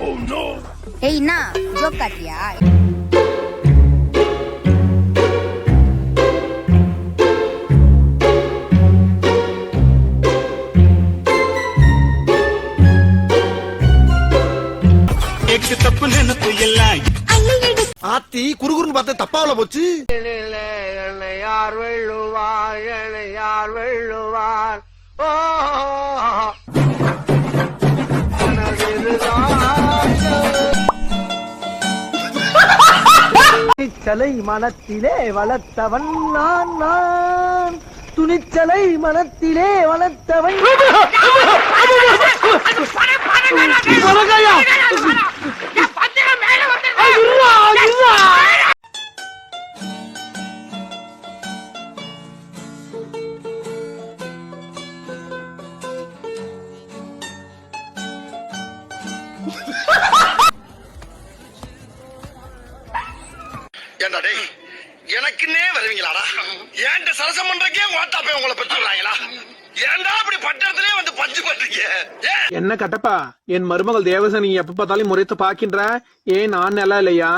ஏய் என்ன ஜோக் காட்டியா? தப்பு நினைப்பு எல்லாம் ஆத்தி குறுகுறுன்னு பார்த்தா தப்பாவில போச்சு. யார் வெள்ளுவார் யார் வெள்ளுவார் துணிச்சலை மனத்திலே வளர்த்தவன் நான் துணிச்சலை மனத்திலே வளர்த்தவன். ஏண்டா டேய் எனக்குன்னே வருவீங்களாடா? ஏன்ட்ட சரசம் பண்றக்கே வாட்டாப்பே உங்களை பெற்றுறாங்களா? ஏன்டா அப்படி பட்டத்திலே வந்து பஞ்சு பண்றீங்க? என்ன கட்டப்பா, என் மருமகள் தேவசனி எப்ப பார்த்தாலும் முறைத்து பாக்கின்ற. ஏன் நான் நல்லா இல்லையா?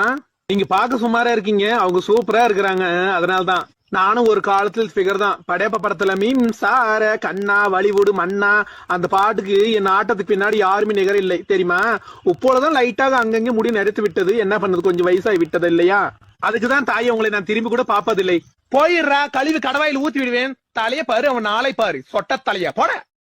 நீங்க பாக்க சுமாரா இருக்கீங்க, அவங்க சூப்பரா இருக்கிறாங்க. அதனால்தான் நானும் ஒரு காலத்தில் ஃபிகர் தான். படையப்ப படத்துல மீம் சார கண்ணா வலிவுடு மண்ணா அந்த பாட்டுக்கு என் ஆட்டத்துக்கு பின்னாடி யாருமே நிகர இல்லை தெரியுமா? உப்போலதான் லைட்டாக அங்கங்க முடி நரைத்து விட்டது. என்ன பண்ணது, கொஞ்சம் வயசாகி விட்டது இல்லையா? அதுக்குதான் தாயை உங்களை நான் திரும்பி கூட பாப்பதில்லை. போயிடுறா, கழிவு கடவாயில் ஊத்தி விடுவேன். தலைய பாரு, அவன் நாளை பாரு, சொட்ட தலையா போட.